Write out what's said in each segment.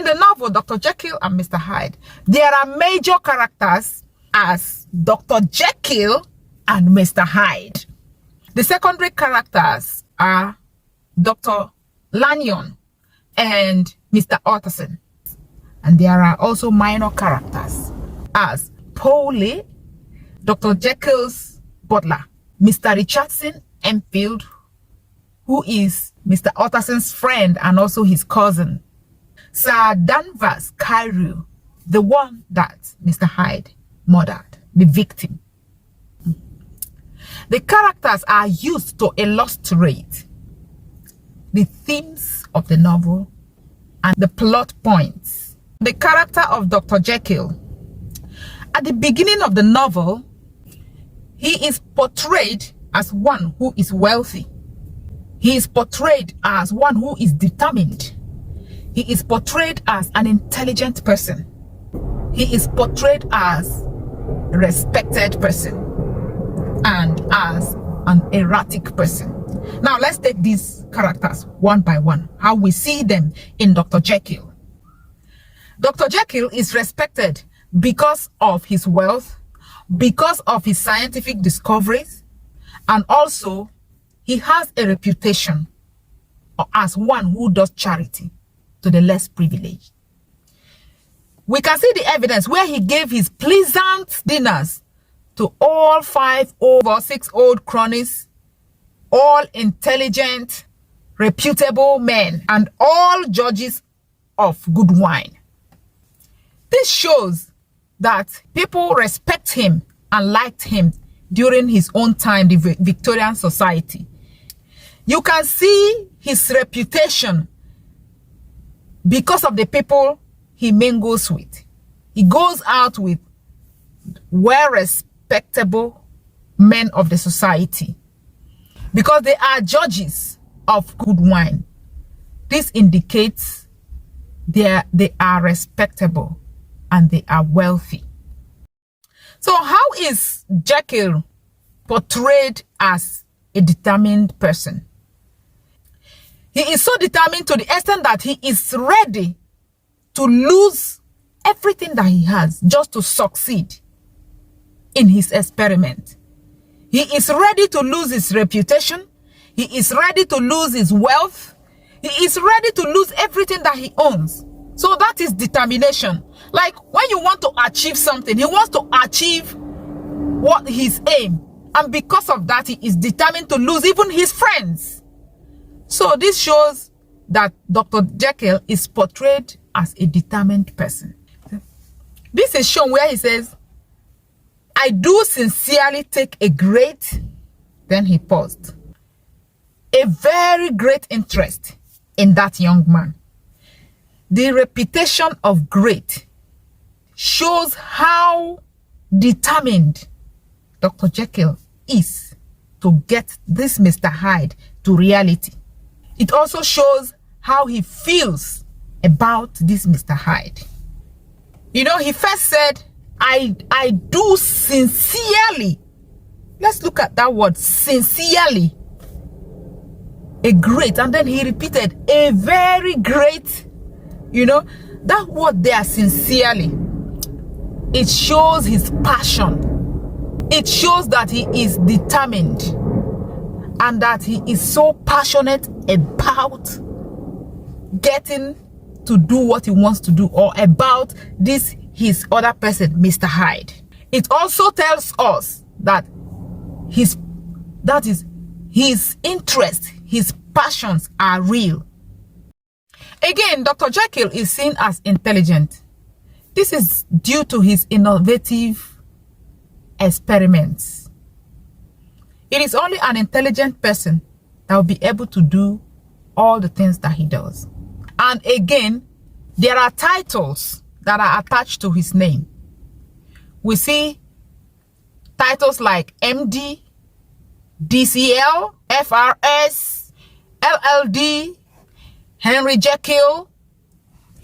the novel Dr. Jekyll and Mr. Hyde, there are major characters as Dr. Jekyll and Mr. Hyde. The secondary characters are Dr. Lanyon and Mr. Utterson. And there are also minor characters as Polly, Dr. Jekyll's butler, Mr. Richardson Enfield, who is Mr. Utterson's friend and also his cousin, Sir Danvers Carew, the one that Mr. Hyde murdered, the victim. The characters are used to illustrate the themes of the novel and the plot points. The character of Dr. Jekyll, at the beginning of the novel, he is portrayed as one who is wealthy. He is portrayed as one who is determined. He is portrayed as an intelligent person. He is portrayed as a respected person and as an erratic person. Now let's take these characters one by one, how we see them in Dr. Jekyll. Dr. Jekyll is respected because of his wealth, because of his scientific discoveries, and also he has a reputation as one who does charity to the less privileged. We can see the evidence where he gave his pleasant dinners to all 5 or 6 old cronies, all intelligent, reputable men, and all judges of good wine. This shows that people respect him and liked him during his own time, the Victorian society. You can see his reputation because of the people he mingles with. He goes out with well-respectable men of the society because they are judges of good wine. This indicates they are respectable and they are wealthy. So how is Jekyll portrayed as a determined person? He is so determined to the extent that he is ready to lose everything that he has just to succeed in his experiment. He is ready to lose his reputation. He is ready to lose his wealth. He is ready to lose everything that he owns. So that is determination. Like when you want to achieve something, he wants to achieve what his aim. And because of that, he is determined to lose even his friends. So this shows that Dr. Jekyll is portrayed as a determined person. This is shown where he says, I do sincerely take a great, then he paused, a very great interest in that young man. The reputation of great shows how determined Dr. Jekyll is to get this Mr. Hyde to reality. It also shows how he feels about this Mr. Hyde. You know, he first said, I do sincerely. Let's look at that word, sincerely. A great, and then he repeated, a very great. You know, that word there, sincerely, it shows his passion. It shows that he is determined and that he is so passionate about getting to do what he wants to do, or about this his other person, Mr. Hyde. It also tells us that his interest, his passions are real. Again, Dr. Jekyll is seen as intelligent. This is due to his innovative experiments. It is only an intelligent person that will be able to do all the things that he does. And again, there are titles that are attached to his name. We see titles like MD, DCL, FRS, LLD, Henry Jekyll.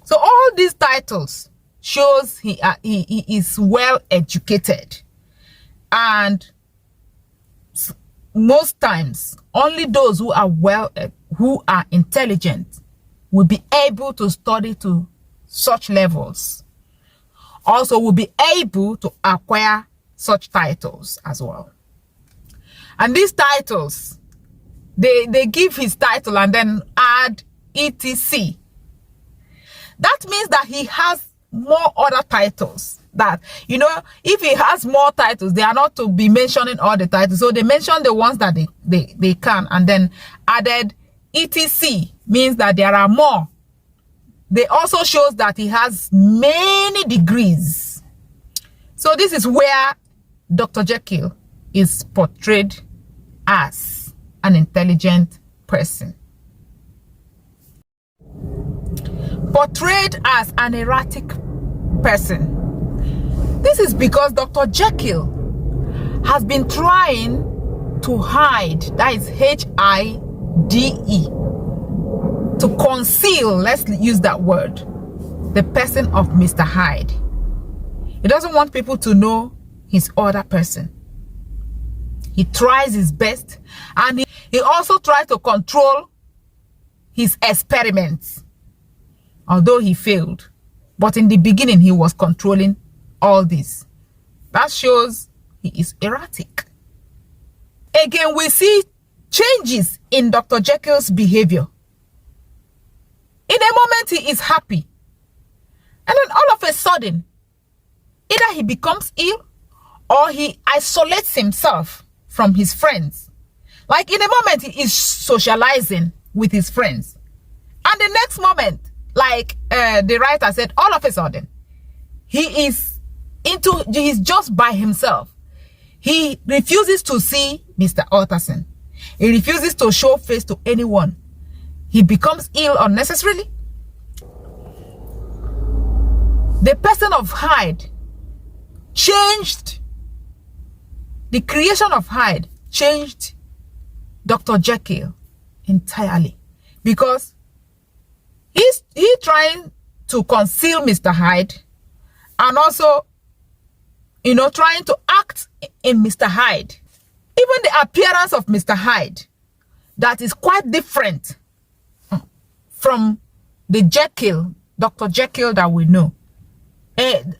So all these titles shows he is well educated, and most times only those who are intelligent will be able to study to such levels also will be able to acquire such titles as well. And these titles, they give his title and then add etc. That means that he has more other titles. That, you know, if he has more titles, they are not to be mentioning all the titles. So they mention the ones that they can, and then added etc. means that there are more. They also shows that he has many degrees. So this is where Dr. Jekyll is portrayed as an intelligent person. Portrayed as an erratic person. This is because Dr. Jekyll has been trying to hide, that is Hide, to conceal, let's use that word, the person of Mr. Hyde. He doesn't want people to know his other person. He tries his best, and he also tries to control his experiments, although he failed. But in the beginning, he was controlling all this. That shows he is erratic. Again, we see changes in Dr. Jekyll's behavior. In a moment, he is happy. And then all of a sudden, either he becomes ill or he isolates himself from his friends. Like in a moment, he is socializing with his friends. And the next moment, like the writer said, all of a sudden, he's just by himself. He refuses to see Mr. Utterson. He refuses to show face to anyone. He becomes ill unnecessarily. The person of Hyde changed, the creation of Hyde changed Dr. Jekyll entirely, because he's trying to conceal Mr. Hyde, and also, you know, trying to act in Mr. Hyde. Even the appearance of Mr. Hyde, that is quite different from the Jekyll, Dr. Jekyll that we know.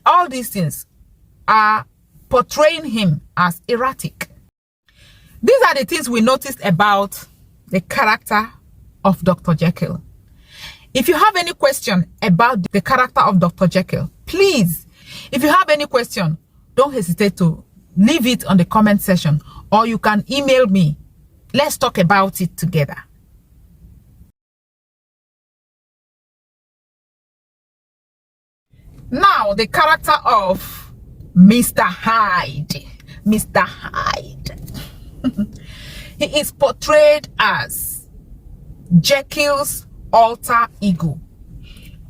All these things are portraying him as erratic. These are the things we noticed about the character of Dr. Jekyll. If you have any question about the character of Dr. Jekyll, please, if you have any question, don't hesitate to leave it on the comment section, or you can email me. Let's talk about it together. Now, the character of Mr. Hyde. Mr. Hyde. He is portrayed as Jekyll's alter ego.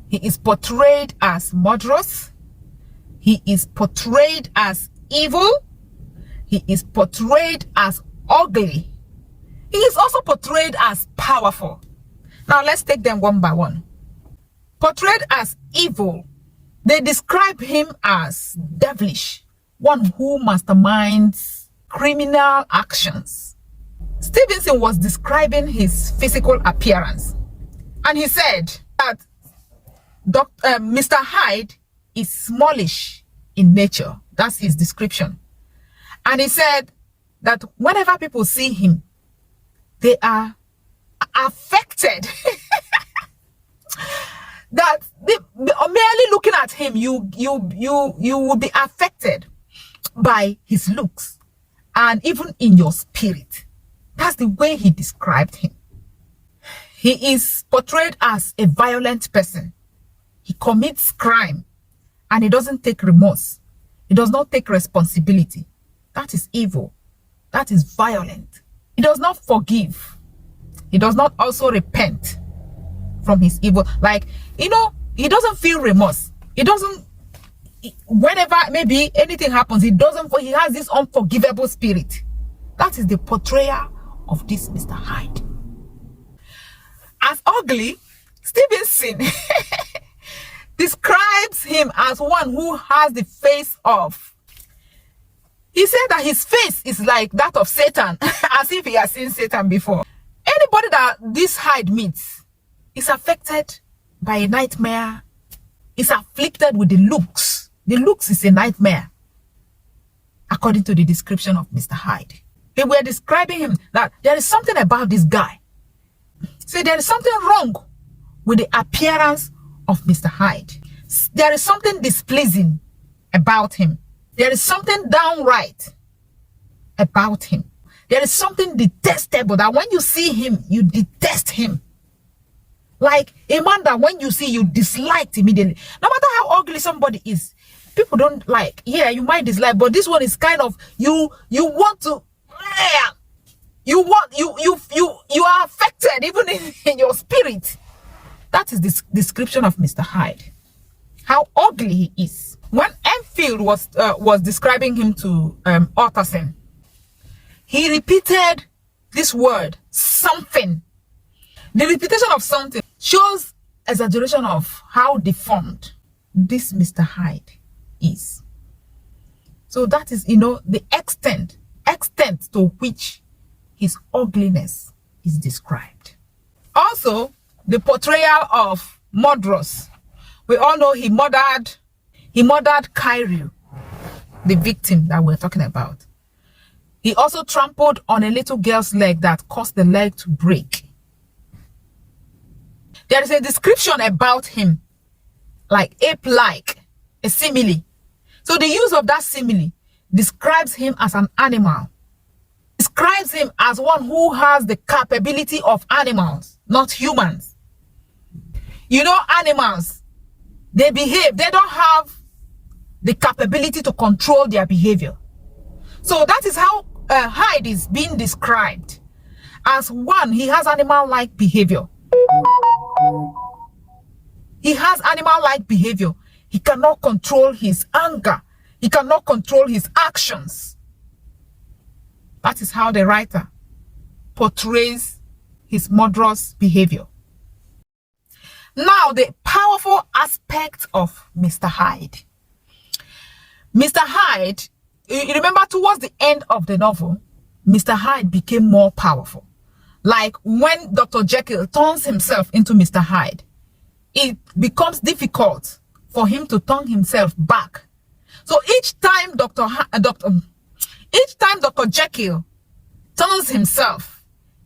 He is portrayed as murderous. He is portrayed as evil. He is portrayed as ugly. He is also portrayed as powerful. Now let's take them one by one. Portrayed as evil, they describe him as devilish, one who masterminds criminal actions. Stevenson was describing his physical appearance, and he said that Mr. Hyde is smallish in nature. That's his description. And he said that whenever people see him, they are affected. That merely looking at him, you will be affected by his looks, and even in your spirit. That's the way he described him. He is portrayed as a violent person. He commits crime, and he doesn't take remorse. He does not take responsibility. That is evil. That is violent. He does not forgive. He does not also repent from his evil. Like, you know, he doesn't feel remorse. He doesn't, whenever maybe anything happens, he has this unforgivable spirit. That is the portrayal of this Mr. Hyde. As ugly, Stevenson describes him as one who has the face of, he said that his face is like that of Satan, as if he has seen Satan before. Anybody that this Hyde meets is affected by a nightmare is afflicted with the looks. The looks is a nightmare, according to the description of Mr. Hyde. They were describing him that there is something about this guy. See, there is something wrong with the appearance of Mr. Hyde. There is something displeasing about him. There is something downright about him. There is something detestable that when you see him, you detest him. Like a man that when you see, you dislike immediately. No matter how ugly somebody is, people don't like. Yeah, you might dislike, but this one is kind of you want to. You are affected even in your spirit. That is the description of Mr. Hyde. How ugly he is. When Enfield was describing him to Utterson, he repeated this word, something. The repetition of something shows exaggeration of how deformed this Mr. Hyde is. So that is, the extent to which his ugliness is described. Also, the portrayal of murderers. We all know he murdered Kyrie, the victim that we're talking about. He also trampled on a little girl's leg that caused the leg to break. There is a description about him, like ape-like, a simile. So the use of that simile describes him as an animal. Describes him as one who has the capability of animals, not humans. Animals, they behave. They don't have the capability to control their behavior. So that is how Hyde is being described. As one, he has animal-like behavior. He has animal-like behavior. He cannot control his anger. He cannot control his actions. That is how the writer portrays his murderous behavior. Now, the powerful aspect of Mr. Hyde. Mr. Hyde, you remember towards the end of the novel, Mr. Hyde became more powerful. Like when Dr. Jekyll turns himself into Mr. Hyde, it becomes difficult for him to turn himself back. So each time Dr. Jekyll turns himself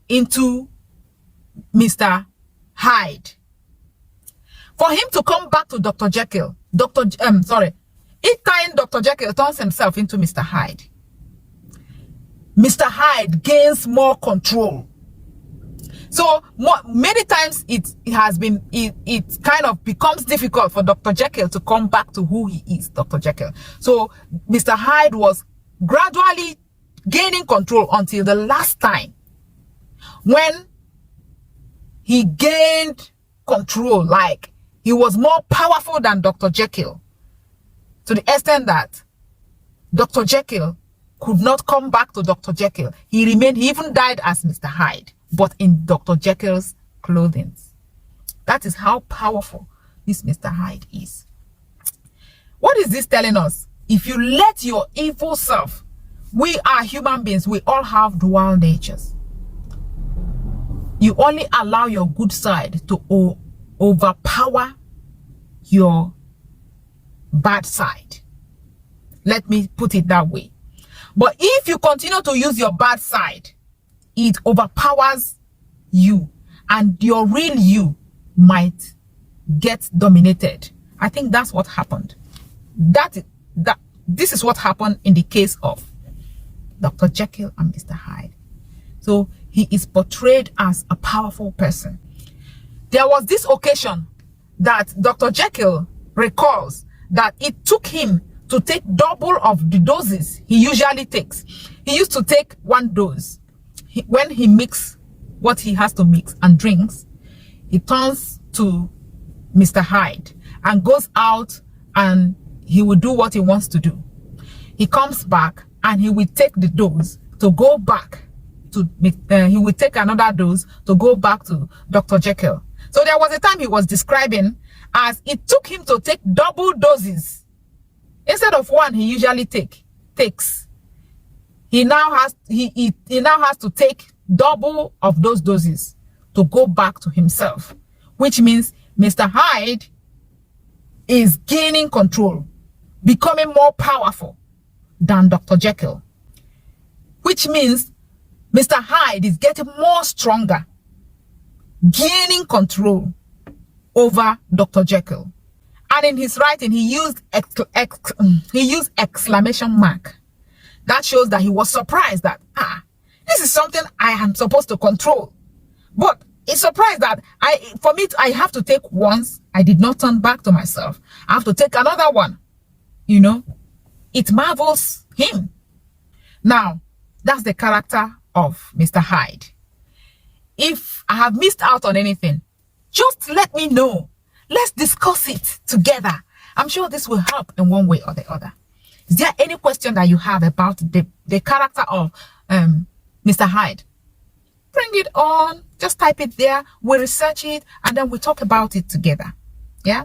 into Mr. Hyde, for him to come back to Dr. Jekyll, each time Dr. Jekyll turns himself into Mr. Hyde, Mr. Hyde gains more control. So many times it kind of becomes difficult for Dr. Jekyll to come back to who he is, Dr. Jekyll. So Mr. Hyde was gradually gaining control until the last time when he gained control, like he was more powerful than Dr. Jekyll, to the extent that Dr. Jekyll could not come back to Dr. Jekyll. He even died as Mr. Hyde, but in Dr. Jekyll's clothing. That is how powerful this Mr. Hyde is. What is this telling us? If you let your evil self, we are human beings, we all have dual natures. You only allow your good side to overpower your bad side. Let me put it that way. But if you continue to use your bad side, it overpowers you, and your real you might get dominated. I think that's what happened. This is what happened in the case of Dr. Jekyll and Mr. Hyde. So he is portrayed as a powerful person. There was this occasion that Dr. Jekyll recalls that it took him to take double of the doses he usually takes. He used to take one dose. When he mixes what he has to mix and drinks, he turns to Mr. Hyde and goes out and he will do what he wants to do. He comes back and he will take the dose to go back to, he will take another dose to go back to Dr. Jekyll. So there was a time he was describing as it took him to take double doses. Instead of one he usually takes. He now has to take double of those doses to go back to himself, which means Mr. Hyde is gaining control, becoming more powerful than Dr. Jekyll, which means Mr. Hyde is getting more stronger, gaining control over Dr. Jekyll. And in his writing, he used exclamation mark. That shows that he was surprised that, this is something I am supposed to control. But he's surprised that for me, I have to take once. I did not turn back to myself. I have to take another one. You know, it marvels him. Now, that's the character of Mr. Hyde. If I have missed out on anything, just let me know. Let's discuss it together. I'm sure this will help in one way or the other. Is there any question that you have about the character of Mr. Hyde? Bring it on. Just type it there. We'll research it and then we'll talk about it together. Yeah.